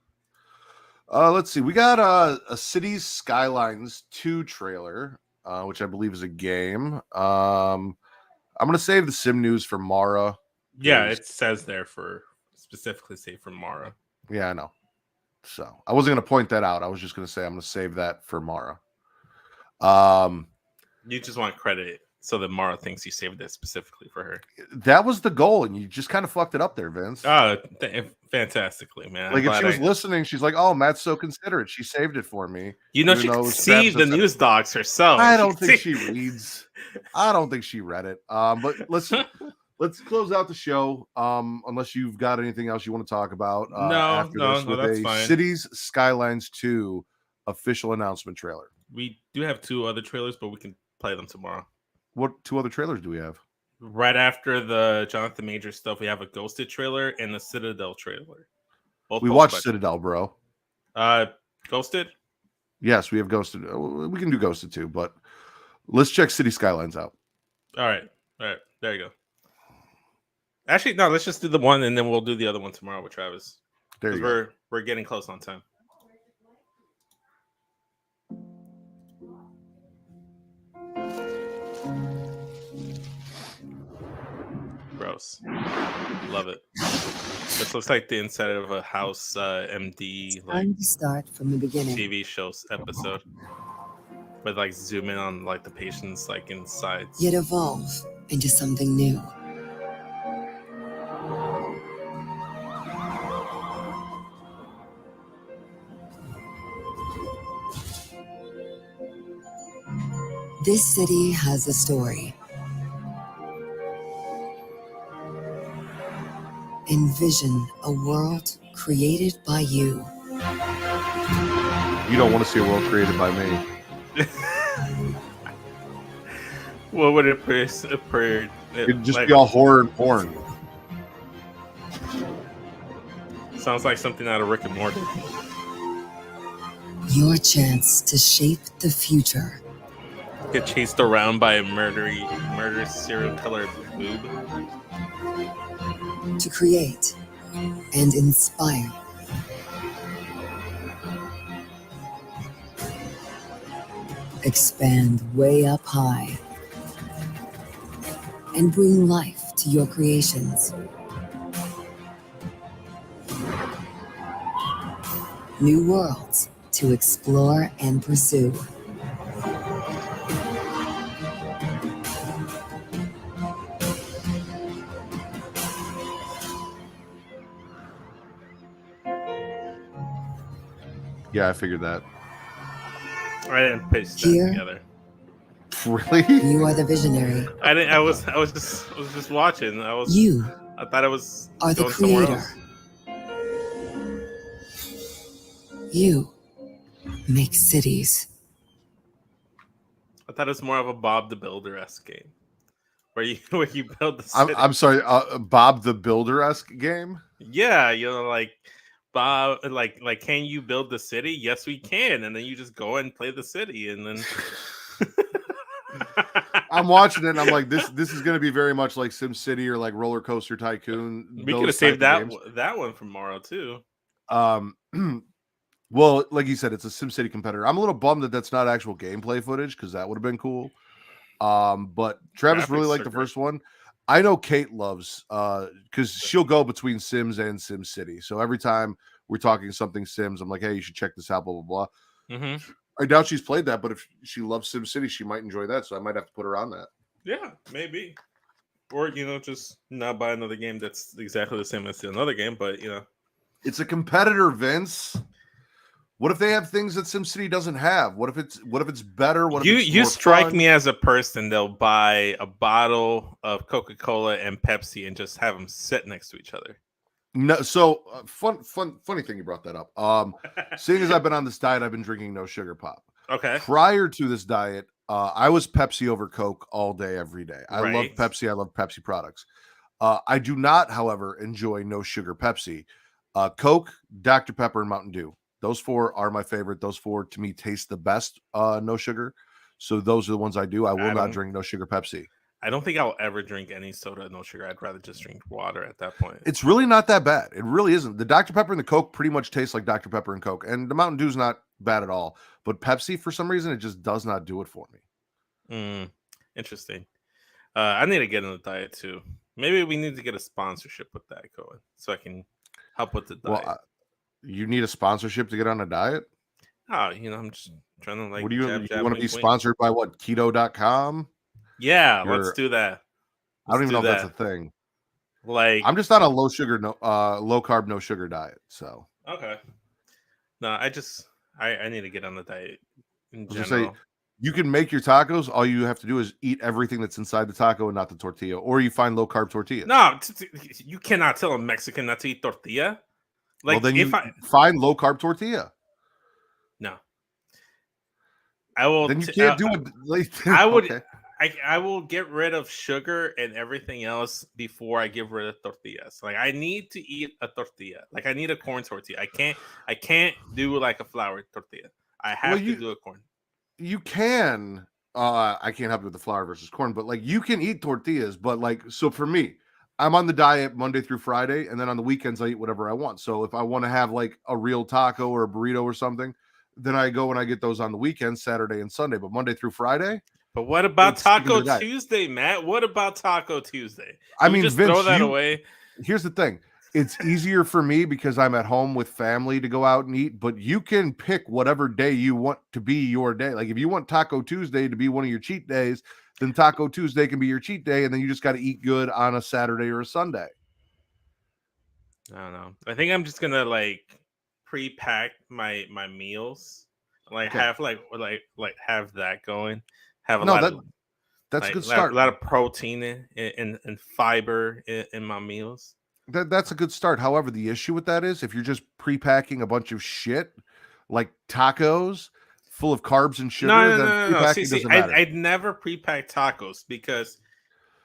Let's see. We got a Cities Skylines 2 trailer, which I believe is a game. I'm gonna save the sim news for Mara. Yeah, it says there specifically for Mara. Yeah, I know. So I wasn't gonna point that out. I was just gonna say I'm gonna save that for Mara. You just want credit so that Mara thinks you saved it specifically for her. That was the goal, and you just kind of fucked it up there, Vince. Oh, fantastically, man! Like, if she was listening, she's like, "Oh, Matt's so considerate. She saved it for me." She can see the news docs herself. I don't think she reads. I don't think she read it. But let's close out the show. Unless you've got anything else you want to talk about. No, that's fine. Cities Skylines 2 official announcement trailer. We do have 2 other trailers, but we can play them tomorrow. What 2 other trailers do we have? Right after the Jonathan Majors stuff, we have a Ghosted trailer and a Citadel trailer. We watched Citadel, bro. Ghosted? Yes, we have Ghosted. We can do Ghosted too, but let's check City Skylines out. All right. There you go. Actually, no, let's just do the one, and then we'll do the other one tomorrow with Travis. There you go. We're getting close on time. Gross. Love it. This looks like the inside of a house MD time to start from the beginning. TV show episode. But zoom in on the patients inside. Yet evolve into something new. This city has a story. Envision a world created by you. You don't want to see a world created by me. What would it it'd just be all horror and porn. Sounds like something out of Rick and Morty. Your chance to shape the future. Get chased around by a murderous serial killer boob. To create and inspire. Expand way up high and bring life to your creations. New worlds to explore and pursue. Yeah, I figured that. I didn't pitch that together. Really? You are the visionary. I didn't. I was just watching. I thought it was. Are the creator. You make cities. I thought it was more of a Bob the Builder-esque game, where you build the city. I'm sorry, Bob the Builder-esque game. Yeah, Bob, can you build the city? Yes, we can. And then you just go and play the city, and then I'm watching it and I'm like, this is going to be very much like SimCity or like Roller Coaster Tycoon. We could have saved that one from Morrow too. Um, well, like you said, it's a SimCity competitor. I'm a little bummed that that's not actual gameplay footage because that would have been cool. But Travis really Graphics liked are the great. first one. I know Kate loves because she'll go between Sims and SimCity. So every time we're talking something Sims, I'm like, hey, you should check this out, blah, blah, blah. Mm-hmm. I doubt she's played that, but if she loves SimCity, she might enjoy that. So I might have to put her on that. Yeah, maybe. Or, just not buy another game that's exactly the same as another game, but, It's a competitor, Vince. What if they have things that SimCity doesn't have? What if it's better? What if it's you more strike fun? me as a person that'll buy a bottle of Coca-Cola and Pepsi and just have them sit next to each other. No, so funny thing you brought that up. Seeing as I've been on this diet, I've been drinking no sugar pop. Okay. Prior to this diet, I was Pepsi over Coke all day, every day. I love Right. Pepsi. I love Pepsi products. I do not, however, enjoy no sugar Pepsi. Coke, Dr. Pepper, and Mountain Dew. Those four are my favorite. Those four to me taste the best. No sugar. So those are the ones I do. I will not drink no sugar Pepsi. I don't think I'll ever drink any soda, no sugar. I'd rather just drink water at that point. It's really not that bad. It really isn't. The Dr. Pepper and the Coke pretty much taste like Dr. Pepper and Coke. And the Mountain Dew's not bad at all. But Pepsi, for some reason, it just does not do it for me. Interesting. I need to get on the diet too. Maybe we need to get a sponsorship with that going so I can help with the diet. Well, you need a sponsorship to get on a diet? I'm just trying to what do you want to be wink. sponsored by? What, keto.com? Yeah, let's do that. I don't even know if that's a thing. Like, I'm just on a low carb, no sugar diet. So okay. No, I need to get on the diet in general. Say, you can make your tacos. All you have to do is eat everything that's inside the taco and not the tortilla, or you find low carb tortillas. No, you cannot tell a Mexican not to eat tortilla. Like, well, then you find low carb tortilla. No, I will. Then you can't do it. Like, I would. Okay. I will get rid of sugar and everything else before I get rid of tortillas. Like, I need to eat a tortilla. Like, I need a corn tortilla. I can't do like a flour tortilla. I have to do a corn. You can. I can't help you with the flour versus corn, but like you can eat tortillas. But like, so for me, I'm on the diet Monday through Friday, and then on the weekends I eat whatever I want. So if I want to have like a real taco or a burrito or something, then I go and I get those on the weekends, Saturday and Sunday. But Monday through Friday. But what about Taco Tuesday, Matt? What about Taco Tuesday? I mean, just Vince, throw that away. Here's the thing. It's easier for me because I'm at home with family to go out and eat, but you can pick whatever day you want to be your day. Like if you want Taco Tuesday to be one of your cheat days, then Taco Tuesday can be your cheat day, and then you just got to eat good on a Saturday or a Sunday. I don't know. I think I'm just gonna like pre-pack my meals, like have have that going. Have a lot of that's a good start. A lot of protein and fiber in my meals. That's a good start. However, the issue with that is if you're just pre-packing a bunch of shit like tacos full of carbs and sugar, then pre-packing doesn't matter. I'd never pre-pack tacos because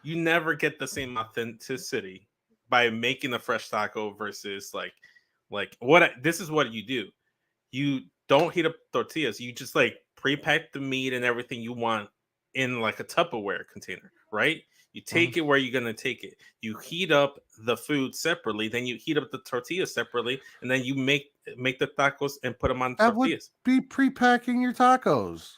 you never get the same authenticity by making a fresh taco versus this is what you do. You don't heat up tortillas. You just like pre-pack the meat and everything you want in like a Tupperware container, right? You take it where you're going to take it. You heat up the food separately. Then you heat up the tortillas separately. And then you make the tacos and put them on tortillas. That would be pre-packing your tacos.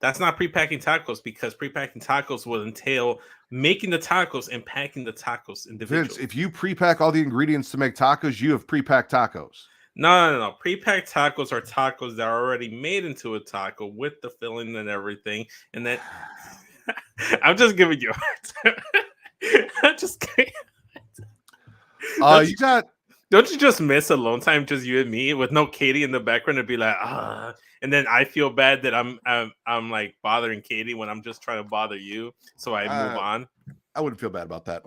That's not pre-packing tacos because pre-packing tacos would entail making the tacos and packing the tacos individually. Vince, if you pre-pack all the ingredients to make tacos, you have pre-packed tacos. No. Pre-packed tacos are tacos that are already made into a taco with the filling and everything. And then I'm just giving you I'm just kidding. Don't you just miss alone time, just you and me with no Katie in the background and be like, and then I feel bad that I'm like bothering Katie when I'm just trying to bother you. So I move on. I wouldn't feel bad about that.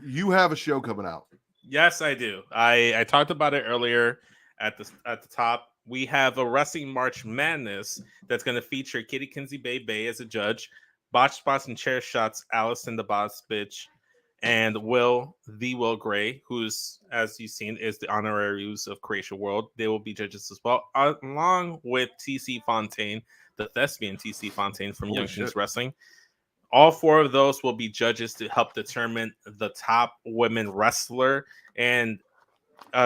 You have a show coming out. Yes, I do. I talked about it earlier at the top. We have a Wrestling March Madness that's going to feature Kitty Kinsey Bay as a judge, Botch Spots and Chair Shots, Allison the Boss Bitch, and Will Gray, who's, as you've seen, is the honorary use of Creatia World. They will be judges as well, along with TC Fontaine, the thespian TC Fontaine from Young Kings Wrestling. All four of those will be judges to help determine the top women wrestler. And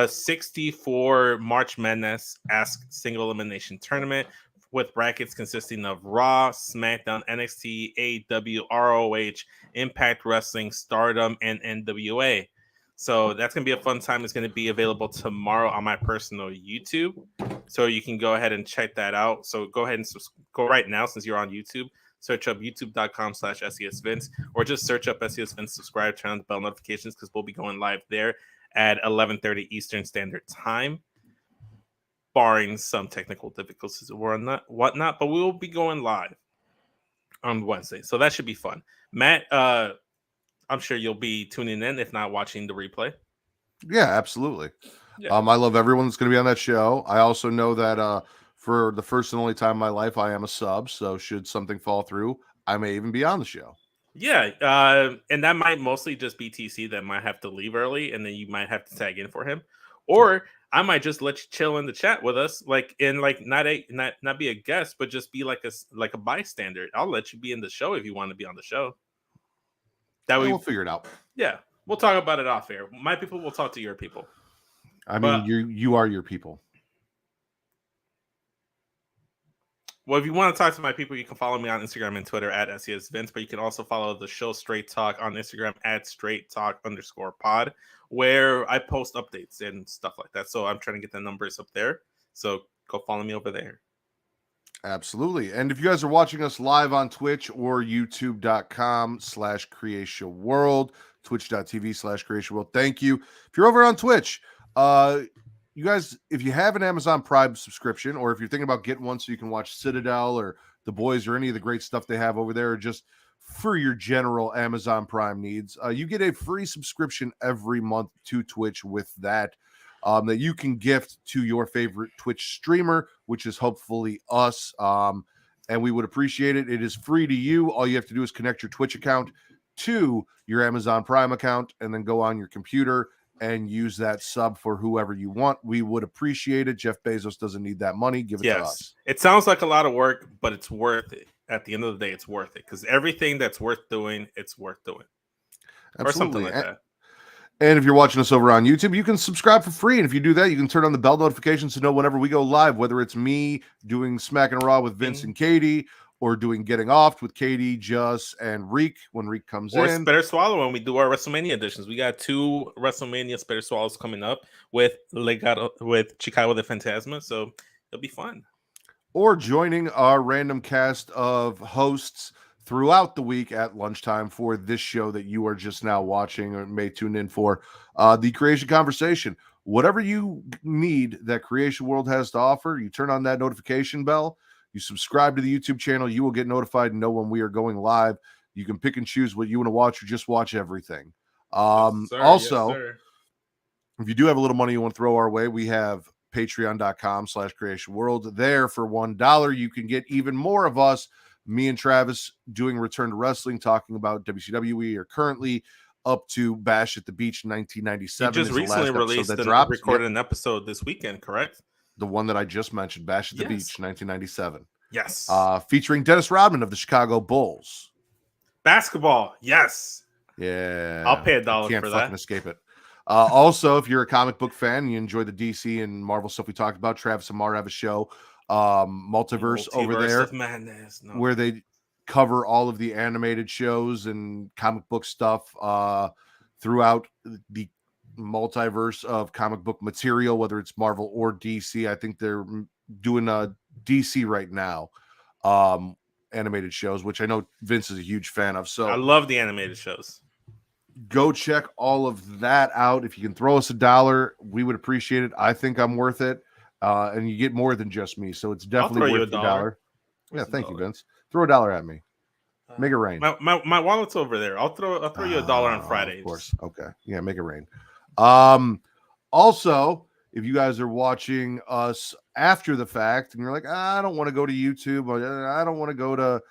64 March Madness Ask Single Elimination Tournament with brackets consisting of Raw, SmackDown, NXT, AEW, ROH, Impact Wrestling, Stardom, and NWA. So that's going to be a fun time. It's going to be available tomorrow on my personal YouTube. So you can go ahead and check that out. So go ahead and go right now since you're on YouTube. Search up youtube.com/SESVince or just search up SESVince, subscribe, turn on the bell notifications because we'll be going live there at 11:30 Eastern Standard Time, barring some technical difficulties or whatnot. But we will be going live on Wednesday, so that should be fun. Matt, I'm sure you'll be tuning in, if not watching the replay. Yeah, absolutely. Yeah. I love everyone that's going to be on that show. I also know that for the first and only time in my life, I am a sub. So should something fall through, I may even be on the show. Yeah, and that might mostly just be TC that might have to leave early, and then you might have to tag in for him, or I might just let you chill in the chat with us, like not be a guest, but just be like a bystander. I'll let you be in the show if you want to be on the show. That we'll figure it out. Yeah, we'll talk about it off air. My people will talk to your people. I mean, you are your people. Well, if you want to talk to my people, you can follow me on Instagram and Twitter at SESVince, but you can also follow the show Straight Talk on Instagram at @StraightTalk_pod, where I post updates and stuff like that. So I'm trying to get the numbers up there. So go follow me over there. Absolutely. And if you guys are watching us live on Twitch or youtube.com/Creatia World, twitch.tv/Creatia World, thank you. If you're over on Twitch, you guys, if you have an Amazon Prime subscription, or if you're thinking about getting one so you can watch Citadel or The Boys or any of the great stuff they have over there, or just for your general Amazon Prime needs, you get a free subscription every month to Twitch with that you can gift to your favorite Twitch streamer, which is hopefully us. And we would appreciate it. It is free to you. All you have to do is connect your Twitch account to your Amazon Prime account and then go on your computer and use that sub for whoever you want. We would appreciate it. Jeff Bezos doesn't need that money. Give it to us. It sounds like a lot of work, but it's worth it. At the end of the day, it's worth it because everything that's worth doing, it's worth doing. Absolutely. Or something like that. And if you're watching us over on YouTube, you can subscribe for free. And if you do that, you can turn on the bell notifications to know whenever we go live, whether it's me doing Smack and Raw with Vince and Katie, or doing Getting Off with Katie, Just, and Reek when Reek comes or in. Spit or Swallow when we do our WrestleMania editions. We got 2 WrestleMania Spit or Swallows coming up with Chicago the Phantasma, so it'll be fun. Or joining our random cast of hosts throughout the week at lunchtime for this show that you are just now watching or may tune in for, the Creatia Conversation. Whatever you need that Creatia World has to offer, you turn on that notification bell, you subscribe to the YouTube channel, you will get notified and know when we are going live. You can pick and choose what you want to watch or just watch everything. Also, if you do have a little money you want to throw our way, we have patreon.com/Creatia World. There for $1, you can get even more of us, me and Travis, doing Return to Wrestling, talking about WCW. We are currently up to Bash at the Beach 1997. You just recently released recorded an episode this weekend, correct? The one that I just mentioned, Bash at the Beach 1997. Yes. Featuring Dennis Rodman of the Chicago Bulls. Basketball. Yes. Yeah. I'll pay $1 for that. Can't fucking escape it. Also, if you're a comic book fan and you enjoy the DC and Marvel stuff we talked about, Travis and Mar have a show, Multiverse over there, of Madness. where they cover all of the animated shows and comic book stuff throughout the multiverse of comic book material, whether it's Marvel or DC. I think they're doing DC right now, animated shows, which I know Vince is a huge fan of. So I love the animated shows. Go check all of that out. If you can throw us $1, we would appreciate it. I think I'm worth it. And you get more than just me, so it's definitely worth $1. Yeah, thank you, Vince. Throw $1 at me. Make it rain. My wallet's over there. I'll throw you $1 on Fridays. Of course. Okay. Yeah, make it rain. Also, if you guys are watching us after the fact and you're like, I don't want to go to YouTube, or I don't want to go to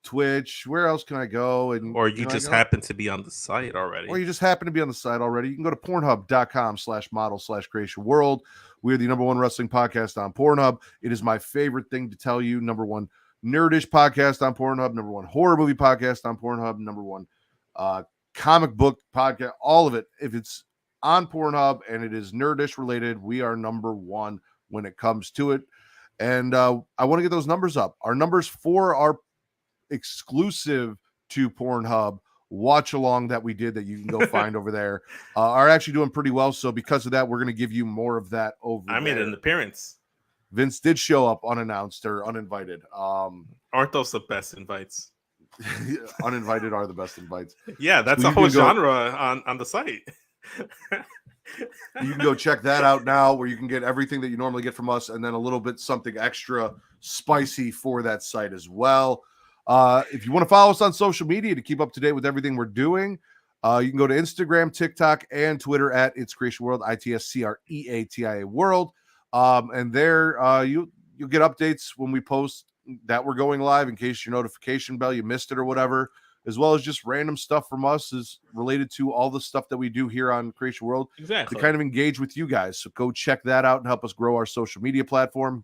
Twitch, where else can I go? Or you just happen to be on the site already. Or you just happen to be on the site already. You can go to pornhub.com/model/Creatia World. We are the #1 wrestling podcast on Pornhub. It is my favorite thing to tell you. #1 nerdish podcast on Pornhub. #1 horror movie podcast on Pornhub. #1 comic book podcast. All of it. If it's on Pornhub, and it is nerdish related. We are number one when it comes to it. And I want to get those numbers up. Our numbers for our exclusive to Pornhub watch along that we did that you can go find over there are actually doing pretty well. So because of that, we're going to give you more of that over there. I made an appearance. Vince did show up unannounced or uninvited. Aren't those the best invites? Uninvited are the best invites. Yeah, that's So a whole genre on the site. You can go check that out now, where you can get everything that you normally get from us, and then a little bit something extra spicy for that site as well. If you want to follow us on social media to keep up to date with everything we're doing, you can go to Instagram, TikTok, and Twitter at It's Creatia World, ITSCREATIA World. And there you'll get updates when we post that we're going live, in case your notification bell, you missed it or whatever, as well as just random stuff from us is related to all the stuff that we do here on Creatia World. Exactly. To kind of engage with you guys. So go check that out and help us grow our social media platform.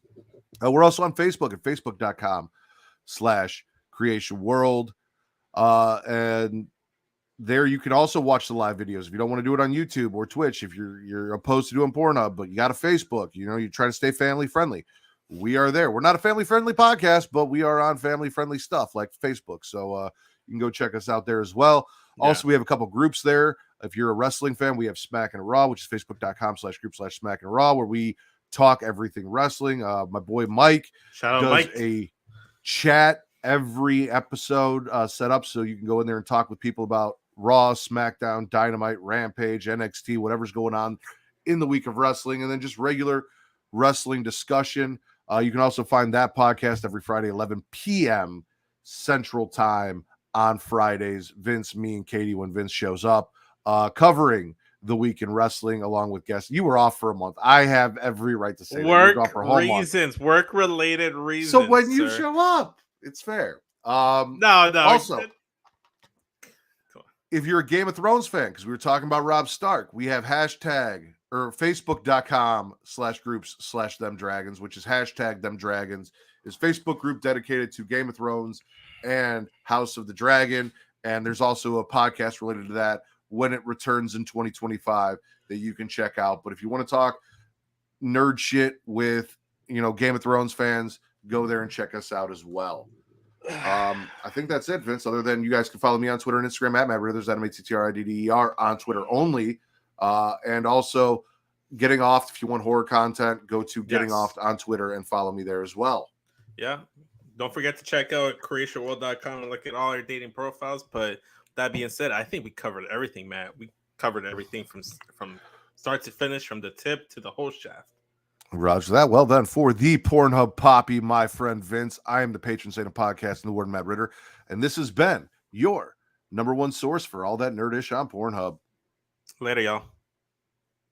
We're also on Facebook at facebook.com/Creatia World. And there you can also watch the live videos if you don't want to do it on YouTube or Twitch. If you're opposed to doing Pornhub, but you got a Facebook, you're trying to stay family friendly. We are there. We're not a family friendly podcast, but we are on family friendly stuff like Facebook. So you can go check us out there as well. Yeah. Also, we have a couple groups there. If you're a wrestling fan, we have Smack and Raw, which is facebook.com/group/Smack and Raw, where we talk everything wrestling. My boy Mike does a chat every episode set up, so you can go in there and talk with people about Raw, SmackDown, Dynamite, Rampage, NXT, whatever's going on in the week of wrestling, and then just regular wrestling discussion. You can also find that podcast every Friday, 11 p.m. Central Time on Fridays. Vince, me, and Katie, when Vince shows up, covering the week in wrestling along with guests. You were off for a month. I have every right to say work-related reasons. So when you show up, it's fair. No. Also, if you're a Game of Thrones fan, because we were talking about Robb Stark, we have facebook.com/groups/themdragons, which is #themdragons, is Facebook group dedicated to Game of Thrones and House of the Dragon. And there's also a podcast related to that when it returns in 2025 that you can check out. But if you want to talk nerd shit with, Game of Thrones fans, go there and check us out as well. I think that's it, Vince. Other than you guys can follow me on Twitter and Instagram at Matt Rithers, MATTRIDDER on Twitter only. And also Getting Off. If you want horror content, go to Getting Off on Twitter and follow me there as well. Yeah. Don't forget to check out CreatiaWorld.com and look at all our dating profiles. But that being said, I think we covered everything, Matt. We covered everything from start to finish, from the tip to the whole shaft. Roger that. Well done. For the Pornhub Poppy, my friend Vince, I am the patron saint of podcast and the word Matt Ritter, and this has been your number one source for all that nerdish on Pornhub. Later, y'all.